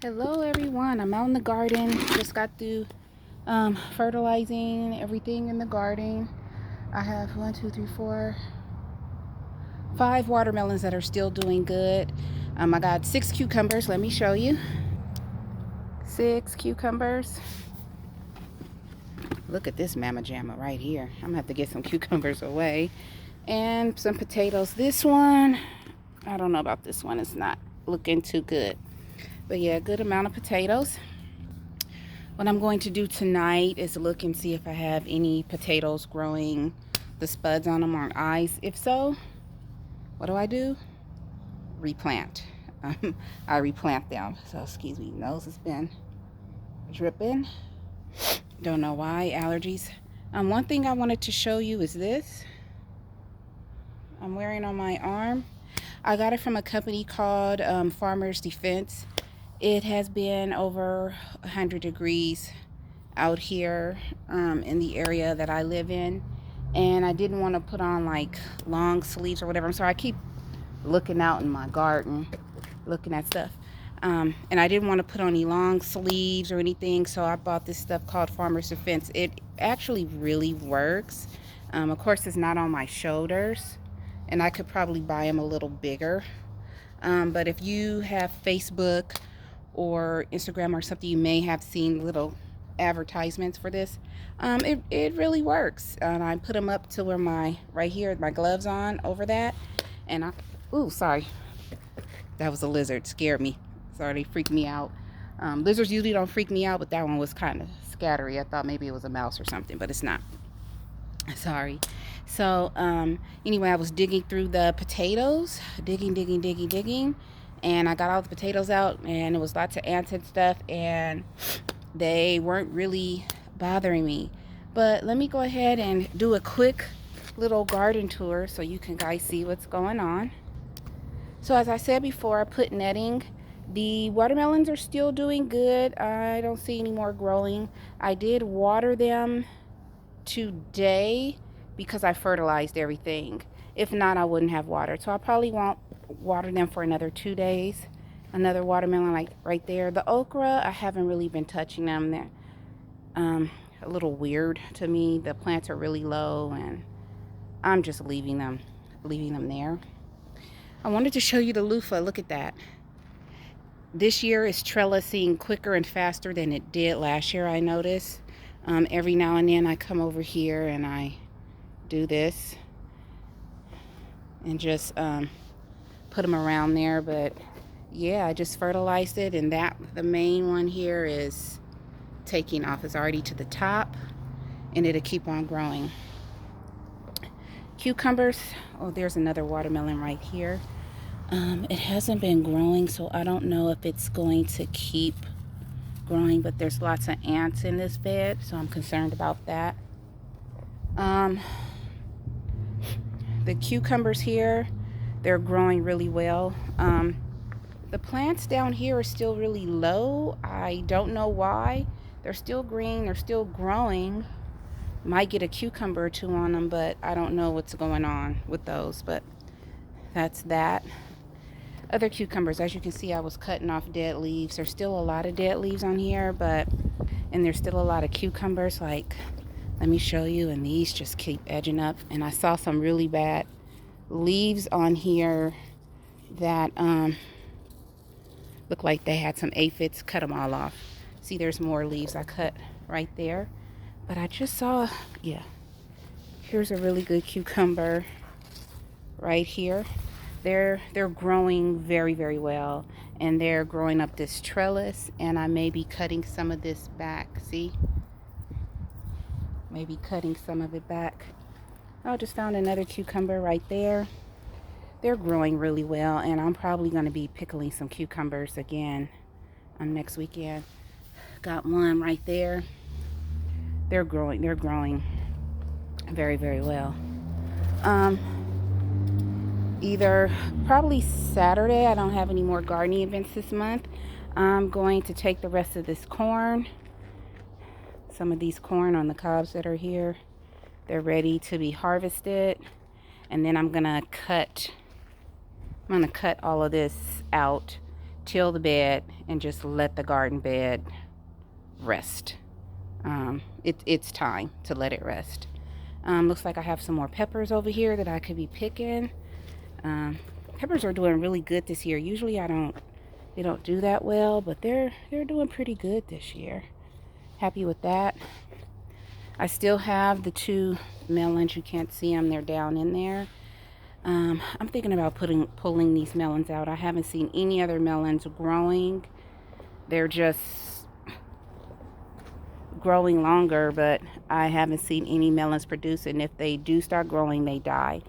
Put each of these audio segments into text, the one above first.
Hello everyone, I'm out in the garden. Just got through fertilizing everything in the garden. I have 5 watermelons that are still doing good. I got 6 cucumbers. Let me show you. 6 cucumbers. Look at this mama jamma right here. I'm gonna have to get some cucumbers away. And some potatoes. This one, I don't know about this one. It's not looking too good. But yeah, good amount of potatoes. What I'm going to do tonight is look and see if I have any potatoes growing the spuds on them or eyes. If so, what do? Replant. I replant them. So excuse me, nose has been dripping. Don't know why, allergies. One thing I wanted to show you is this. I'm wearing on my arm. I got it from a company called Farmers Defense. It has been over 100 degrees out here in the area that I live in, and I didn't want to put on like long sleeves or whatever. So I keep looking out in my garden, looking at stuff, and I didn't want to put on any long sleeves or anything, so I bought this stuff called Farmers Defense. It actually really works. Of course, it's not on my shoulders, and I could probably buy them a little bigger, but if you have Facebook or Instagram or something, you may have seen little advertisements for this. It really works. And I put them up to where my gloves on over that, and sorry, that was a lizard, scared me. Sorry, they freaked me out. Lizards usually don't freak me out, but that one was kind of scattery. I thought maybe it was a mouse or something, but it's not. Sorry. So anyway, I was digging through the potatoes, digging, and I got all the potatoes out, and it was lots of ants and stuff, and they weren't really bothering me. But let me go ahead and do a quick little garden tour so you can guys see what's going on. So as I said before, I put netting. The watermelons are still doing good. I don't see any more growing. I did water them today because I fertilized everything. If not, I wouldn't have watered. So I probably won't water them for another 2 days. Another watermelon like right there. The okra, I haven't really been touching them. They're a little weird to me. The plants are really low, and I'm just leaving them there. I wanted to show you the loofah. Look at that. This year is trellising quicker and faster than it did last year, I noticed. Every now and then I come over here and I do this and just put them around there. But yeah, I just fertilized it, and the main one here is taking off. It's already to the top, and it'll keep on growing. Cucumbers, there's another watermelon right here. It hasn't been growing, so I don't know if it's going to keep growing, but there's lots of ants in this bed, so I'm concerned about that. The cucumbers here, they're growing really well. The plants down here are still really low. I don't know why. They're still green, they're still growing. Might get a cucumber or two on them, but I don't know what's going on with those. But that's that. Other cucumbers, as you can see, I was cutting off dead leaves. There's still a lot of dead leaves on here, and there's still a lot of cucumbers. Like, let me show you, and these just keep edging up. And I saw some really bad leaves on here that look like they had some aphids. Cut them all off. See, there's more leaves I cut right there. But I just saw, here's a really good cucumber right here. They're growing very, very well, and they're growing up this trellis, and I may be cutting some of this back. See? Maybe cutting some of it back. I just found another cucumber right there. They're growing really well, and I'm probably going to be pickling some cucumbers again next weekend. Got one right there. They're growing very, very well. Either probably Saturday, I don't have any more gardening events this month. I'm going to take the rest of this corn, some of these corn on the cobs that are here. They're ready to be harvested. And then I'm gonna cut all of this out till the bed and just let the garden bed rest. It's time to let it rest. Looks like I have some more peppers over here that I could be picking. Peppers are doing really good this year. Usually they don't do that well, but they're doing pretty good this year. Happy with that. I still have the 2 melons. You can't see them. They're down in there. I'm thinking about pulling these melons out. I haven't seen any other melons growing. They're just growing longer, but I haven't seen any melons produce, and if they do start growing, they die.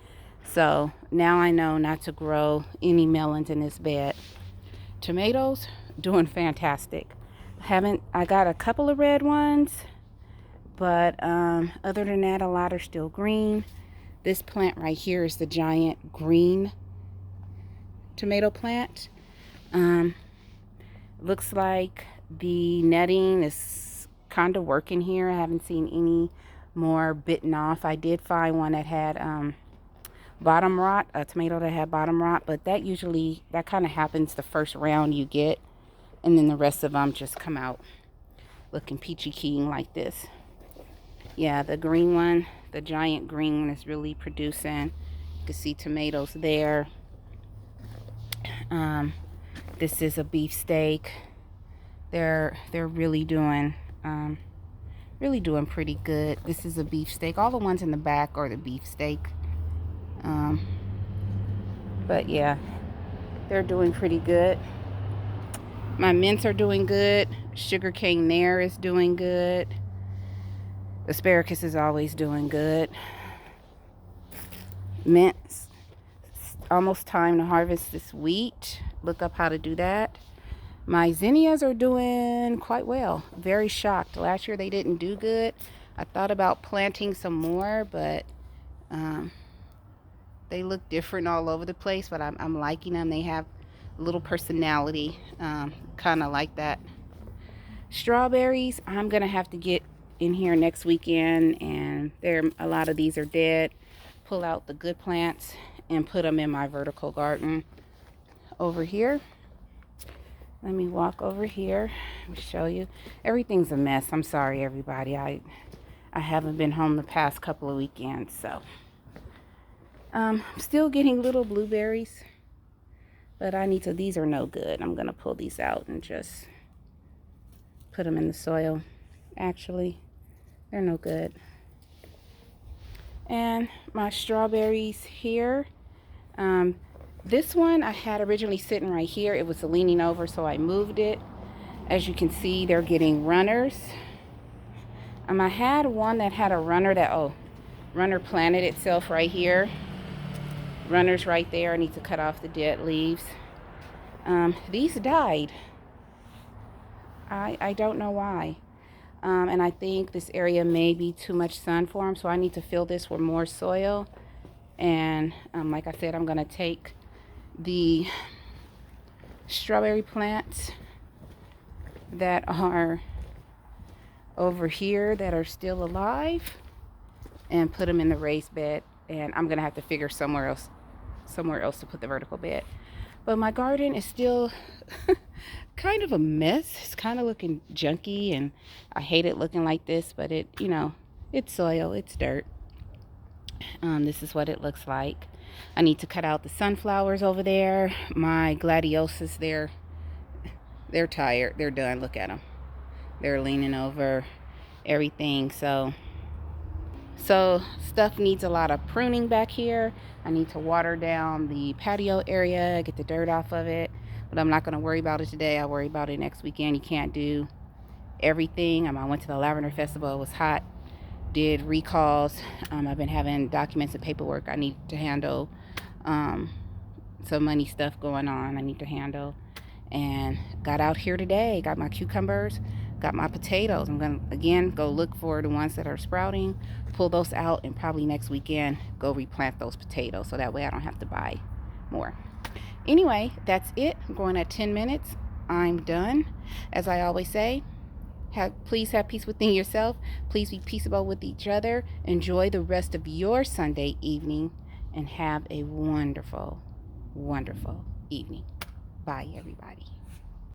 So now I know not to grow any melons in this bed. Tomatoes, doing fantastic. I got a couple of red ones, but other than that, a lot are still green. This plant right here is the giant green tomato plant. Looks like the netting is kind of working here. I haven't seen any more bitten off. I did find one that had bottom rot, a tomato that had bottom rot, but that kind of happens the first round you get, and then the rest of them just come out looking peachy keen like this. Yeah, the green one, the giant green one, is really producing. You can see tomatoes there. This is a beefsteak. They're really doing pretty good. This is a beefsteak. All the ones in the back are the beefsteak. But yeah, they're doing pretty good. My mints are doing good. Sugarcane there is doing good. Asparagus is always doing good. Mints, almost time to harvest this wheat. Look up how to do that. My zinnias are doing quite well. Very shocked. Last year they didn't do good. I thought about planting some more, but they look different all over the place, but I'm liking them. They have a little personality, kind of like that. Strawberries, I'm gonna have to get in here next weekend, and a lot of these are dead. Pull out the good plants and put them in my vertical garden over here. Let me walk over here and show you. Everything's a mess. I'm sorry, everybody. I haven't been home the past couple of weekends, so still getting little blueberries, but these are no good. I'm gonna pull these out and just put them in the soil. Actually, they're no good. And my strawberries here. This one I had originally sitting right here. It was leaning over, so I moved it. As you can see, they're getting runners. I had one that had a runner runner planted itself right here. Runners right there. I need to cut off the dead leaves. These died. I don't know why. And I think this area may be too much sun for them, so I need to fill this with more soil. And like I said, I'm going to take the strawberry plants that are over here that are still alive and put them in the raised bed. And I'm going to have to figure somewhere else to put the vertical bed. But my garden is still kind of a mess. It's kind of looking junky, and I hate it looking like this, but it's soil, it's dirt. This is what it looks like. I need to cut out the sunflowers over there. My gladiolus, they're tired. They're done. Look at them. They're leaning over everything. So stuff needs a lot of pruning back here. I need to water down the patio area, get the dirt off of it. But I'm not going to worry about it today. I'll worry about it next weekend. You can't do everything. I went to the Lavender Festival. It was hot. Did recalls. I've been having documents and paperwork I need to handle. Some money stuff going on I need to handle. And got out here today. Got my cucumbers. Got my potatoes. I'm going to, again, go look for the ones that are sprouting. Pull those out, and probably next weekend go replant those potatoes. So that way I don't have to buy more. Anyway, that's it. I'm going at 10 minutes. I'm done. As I always say, please have peace within yourself. Please be peaceable with each other. Enjoy the rest of your Sunday evening, and have a wonderful, wonderful evening. Bye, everybody.